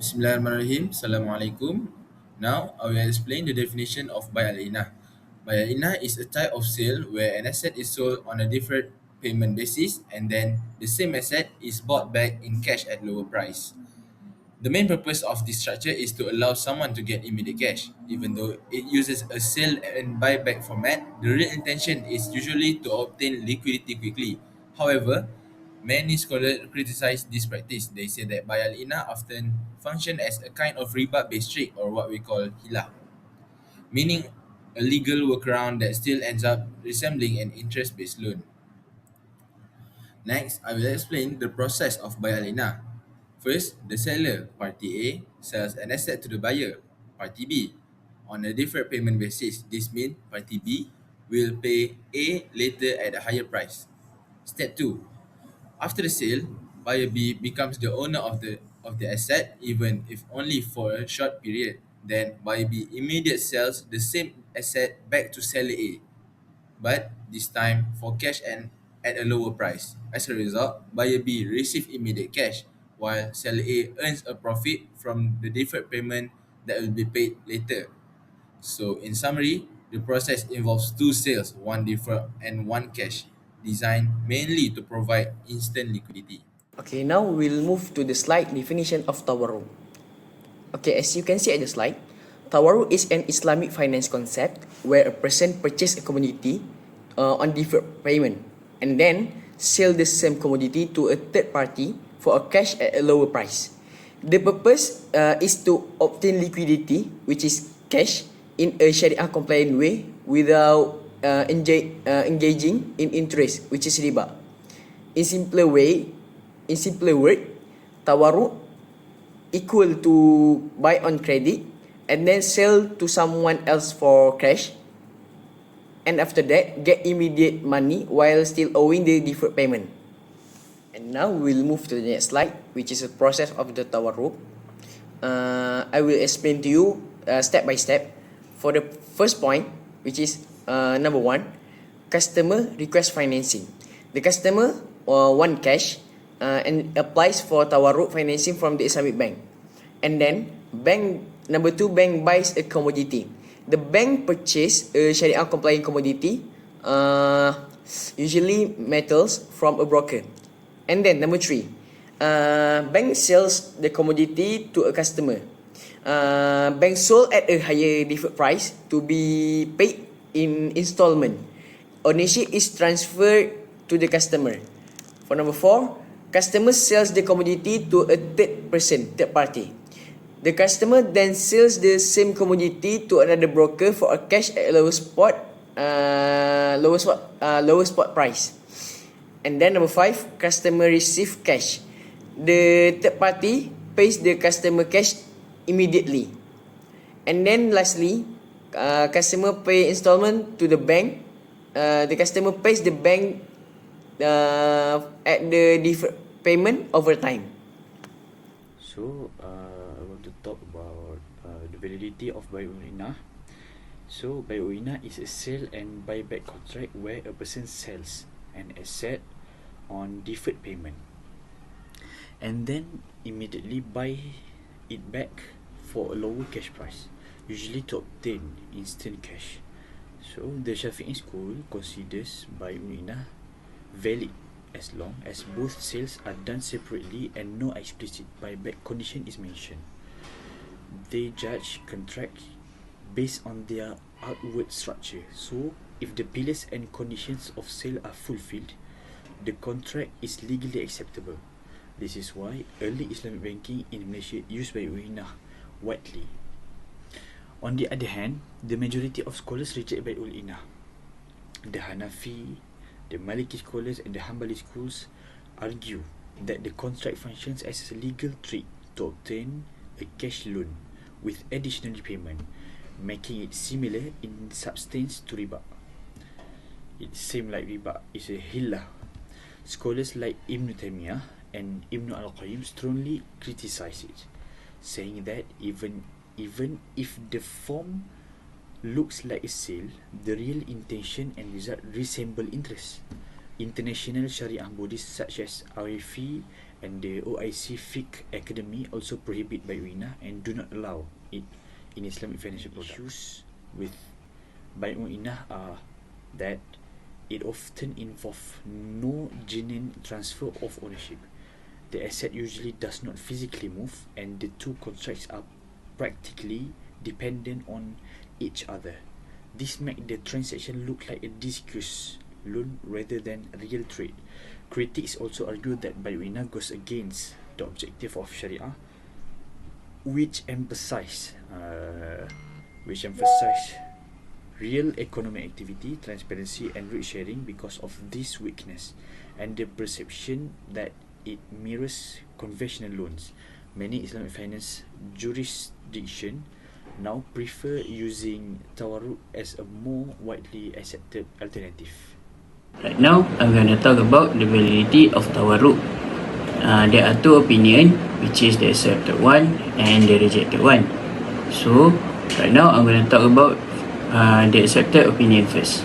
Bismillahirrahmanirrahim. Assalamualaikum. Now, I will explain the definition of buy al-inah. Buy al-inah is a type of sale where an asset is sold on a different payment basis and then the same asset is bought back in cash at lower price. The main purpose of this structure is to allow someone to get immediate cash. Even though it uses a sell and buyback format, the real intention is usually to obtain liquidity quickly. However, many scholars criticize this practice. They say that buy al-ina often function as a kind of riba-based trick or what we call hilah, meaning a legal workaround that still ends up resembling an interest-based loan. Next, I will explain the process of buy al-ina. First, the seller, party A, sells an asset to the buyer, party B, on a different payment basis. This means party B will pay A later at a higher price. Step 2. After the sale, buyer B becomes the owner of the asset even if only for a short period. Then buyer B immediately sells the same asset back to seller A, but this time for cash and at a lower price. As a result, buyer B receives immediate cash, while seller A earns a profit from the deferred payment that will be paid later. So, in summary, the process involves two sales, one deferred and one cash, designed mainly to provide instant liquidity. Okay, now we'll move to the slide definition of tawarruq. Okay, as you can see at the slide, tawarruq is an Islamic finance concept where a person purchases a commodity on deferred payment and then sell the same commodity to a third party for a cash at a lower price. The purpose is to obtain liquidity, which is cash, in a Sharia compliant way without engaging in interest, which is riba. In simpler way, in simpler word, tawarruq equal to buy on credit and then sell to someone else for cash, and after that get immediate money while still owing the deferred payment. And now we'll move to the next slide, which is a process of the tawarruq. I will explain to you step by step. For the first point, which is number one, customer request financing. The customer want cash and applies for tawarruq financing from the Islamic bank. And then number two, bank buys a commodity. The bank purchase a Sharia compliant commodity, usually metals, from a broker. And then number three, bank sells the commodity to a customer. Bank sold at a higher deferred price to be paid in installment. Ownership is transferred to the customer. For number four, customer sells the commodity to a third party. The customer then sells the same commodity to another broker for a cash at a lower spot price. And then number five, customer receive cash. The third party pays the customer cash immediately. And then lastly, customer pay installment to the bank. The customer pays the bank at the deferred payment over time. So, I want to talk about the validity of inah. So, inah is a sale and buyback contract where a person sells an asset on deferred payment and then immediately buy it back for a lower cash price, usually to obtain instant cash. So, the Shafi'i school considers inah valid as long as both sales are done separately and no explicit buyback condition is mentioned. They judge contracts based on their outward structure. So, if the pillars and conditions of sale are fulfilled, the contract is legally acceptable. This is why early Islamic banking in Malaysia used inah widely. On the other hand, the majority of scholars reject inah. The Hanafi, the Maliki scholars and the Hanbali schools argue that the contract functions as a legal trick to obtain a cash loan with additional repayment, making it similar in substance to riba. It seems like riba is a hilah. Scholars like Ibn Taymiyyah and Ibn al-Qayyim strongly criticize it, saying that even if the form looks like a sale, the real intention and result resemble interest. International Sharia bodies such as RFE And the OIC Fiqh Academy also prohibit Bai'u Inah and do not allow it in Islamic financial products. Issues with Bai'u Inah are that it often involves no genuine transfer of ownership. The asset usually does not physically move, and the two contracts are practically dependent on each other. This makes the transaction look like a disguised loan rather than real trade. Critics also argue that Bai'u Inah goes against the objective of Sharia, which emphasize real economic activity, transparency, and risk sharing. Because of this weakness and the perception that it mirrors conventional loans, many Islamic finance jurisdiction now prefer using tawarruq as a more widely accepted alternative. Right now, I'm going to talk about the validity of tawarruq. There are two opinions, which is the accepted one and the rejected one. So, right now I'm going to talk about the accepted opinion first.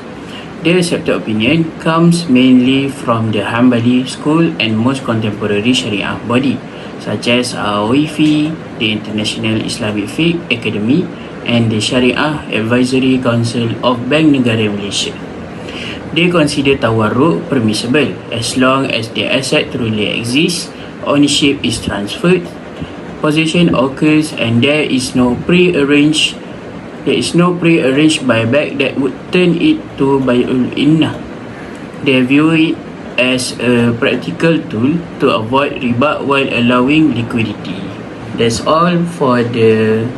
The accepted opinion comes mainly from the Hanbali school and most contemporary Sharia body, such as OIFI, the International Islamic Fiqh Academy, and the Sharia Advisory Council of Bank Negara Malaysia. They consider tawarruq permissible as long as the asset truly exists, ownership is transferred, possession occurs, and there is no prearranged buyback that would turn it to Bai'ul Inah. They view it as a practical tool to avoid riba while allowing liquidity. That's all for the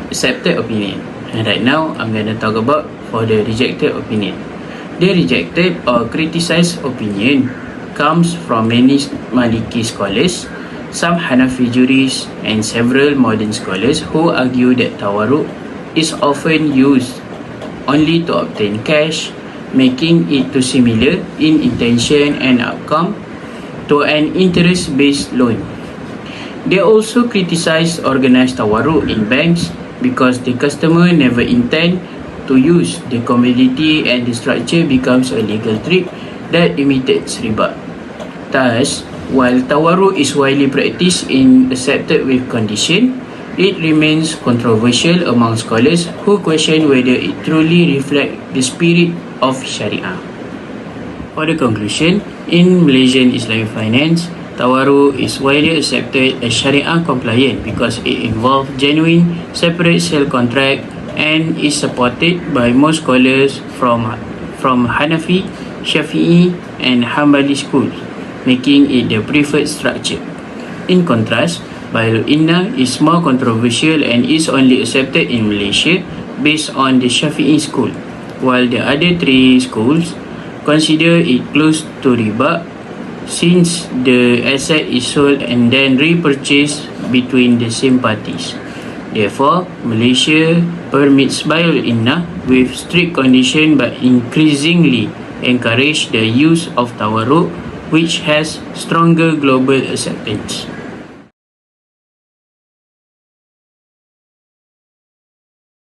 accepted opinion. And right now, I'm going to talk about for the rejected opinion. The rejected or criticized opinion comes from many Maliki scholars, some Hanafi jurists, and several modern scholars who argue that tawarruq is often used only to obtain cash, making it too similar in intention and outcome to an interest-based loan. They also criticize organized tawarruq in banks because the customer never intend to use the commodity and the structure becomes a legal trick that imitates riba. Thus, while tawarruq is widely practiced and accepted with condition, it remains controversial among scholars who question whether it truly reflects the spirit of Sharia. For the conclusion, in Malaysian Islamic finance, tawarruq is widely accepted as Sharia compliant because it involves genuine separate sale contract and is supported by most scholars from Hanafi, Shafi'i, and Hanbali schools, making it the preferred structure. In contrast, Bai'ul Inah is more controversial and is only accepted in Malaysia based on the Shafi'i school, while the other three schools consider it close to riba since the asset is sold and then repurchased between the same parties. Therefore, Malaysia permits Bai'ul Inah with strict condition but increasingly encourage the use of tawarruq, which has stronger global acceptance.